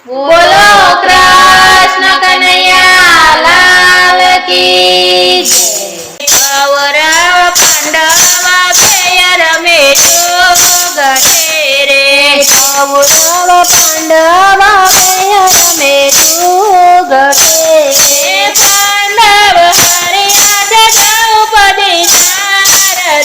બોલો કૃષ્ણ કનૈયા લાલ કી જય. કૌરવ પાંડવ બેય રમે ગઢે રે. કૌરવ પાંડવ બેય રમે ગઢે રે. પાંડવ હર્યા છે દ્રૌપદી નાર.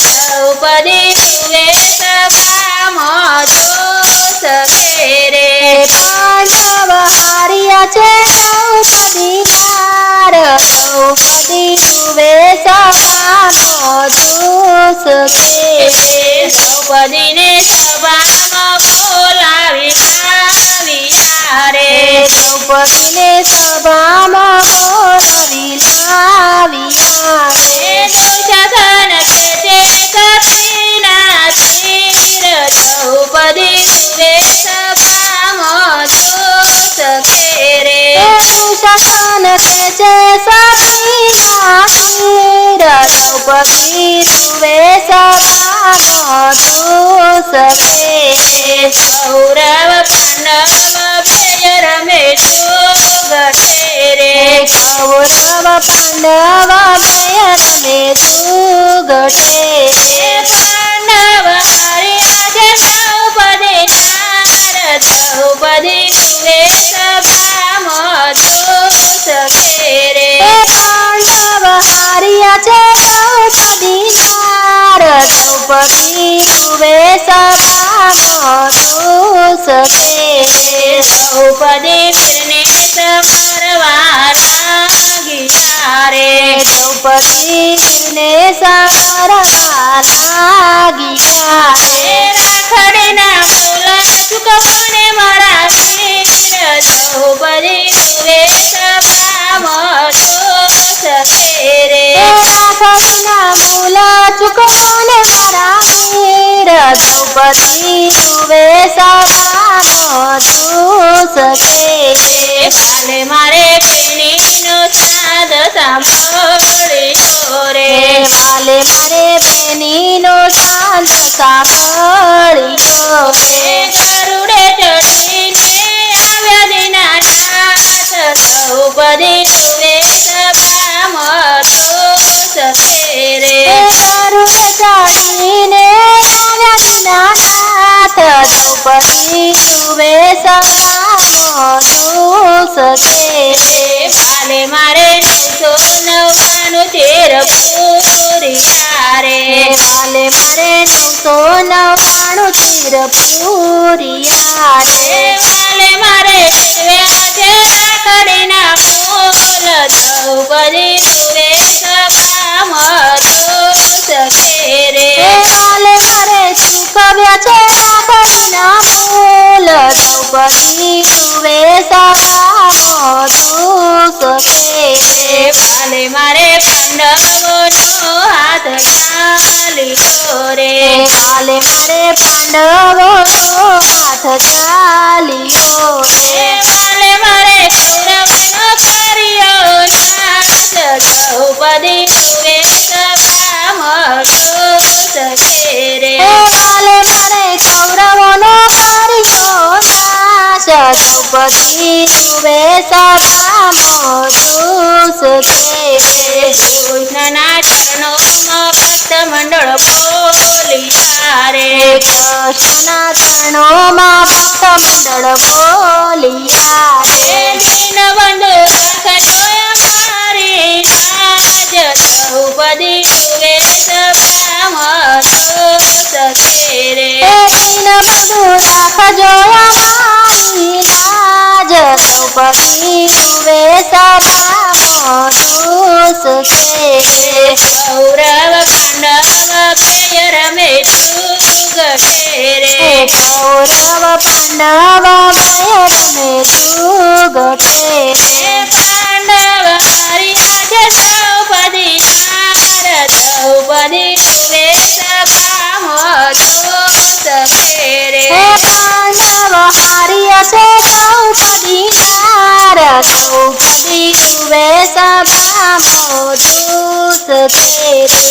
દ્રૌપદી જુએ સભામાં દોષ ઘેરે. પાંડવ હાર્યા છે દ્રૌપદી નાર. દ્રૌપદી જુએ સભાનો દોષ ઘેરે. દ્રૌપદીને સભામાં બોલાવી લાવ્યા રે. દ્રૌપદીને સભામાં બોલાવી લાવ્યા રે. દુશાસન ખેંચે કપીના તીર. દ્રૌપદી જુએ સભામાં દોષ ઘેરે. દુશાસન ખેંચે સતીના તીર. દ્રૌપદી જુએ સભાનો દોષ ઘેરે. કૌરવ પાંડવ બેય રમે ગઢે રે. કૌરવ પાંડવ બેય રમે ગઢે રે. પાંડવ હાર્યા છે દ્રૌપદી નાર. દ્રૌપદી જુએ સભામાં દોષ ઘેરે. પાંડવ હાર્યા છે દ્રૌપદી નાર. દ્રૌપદી જુએ સભાનો દોષ ઘેરે. દ્રૌપદી વીરને સંવરવા લાગ્યા રે. દ્રૌપદી વીરને સંવરવા લાગ્યા રે. રાખડીના મૂલા ચૂકવોને મારા વીર. દ્રૌપદી જુએ સભામાં દોષ ઘેરે. રાખડીના મૂલા ચૂકવોને મારા વીર. દ્રૌપદી જુએ સભાનો દોષ ઘેરે. કાલે મારે બેનીનો સાદ સાંભળ્યો રે. વાલે મારે બેનીનો સાંજ સાંભળ્યો રે. ગરુડે ચડીને આવ્યા દીનાનાથ. દ્રૌપદી જુએ સભામાં દોષ ઘેરે. ગરુડે ચડીને આવ્યા દીનાનાથ. દ્રૌપદી જુએ સભાનો દોષ ઘેરે. કાલે મારે 999 તેર પૂર્યા રે. વાલે મારે 999 તીર પૂર્યા રે. કાલે મારે જીવ્યા છે રાખડીના મૂલ. દ્રૌપદી જુએ સભામાં દોષ ઘેરે. વાલે મારે ચૂકવ્યા છે રાખડીના મૂલ. દ્રૌપદી જુએ સભાનો દોષ ઘેરે. કાલે મારે પાંડવોનો હાથ ચાલ્યો રે. કાલે મારે પાંડવોનો હાથ ચાલ્યો રે. કાલે મારે કૌરવનો કર્યો નાશ. દ્રૌપદી જુએ સભામાં દોષ ઘેરે. કાલે મારે કૌરવોનો કર્યો નાશ. દ્રૌપદી જુએ સભાનો દોષ ઘેરે. કૃષ્ણના ચરણોમાં ભક્ત મંડળ બોલિયા રે. કૃષ્ણના ચરણોમાં ભક્ત મંડળ બોલિયા રે. દીનબંધુ રાખજો અમારી લાજ. દ્રૌપદી જુએ સભામાં દોષ ઘેરે. દીનબંધુ રાખજો અમારી લાજ. દ્રૌપદી જુએ સભાનો દોષ ઘેરે. કૌરવ પાંડવ બેય રમે ગઢે રે. કૌરવ પાંડવ બેય રમે ગઢે રે. પાંડવ હાર્યા છે દ્રૌપદી નાર. દ્રૌપદી જુએ સભામાં દોષ ઘેરે. પાંડવ હાર્યા છે દ્રૌપદી નાર. દ્રૌપદી જુએ સભાનો દોષ ઘેરે.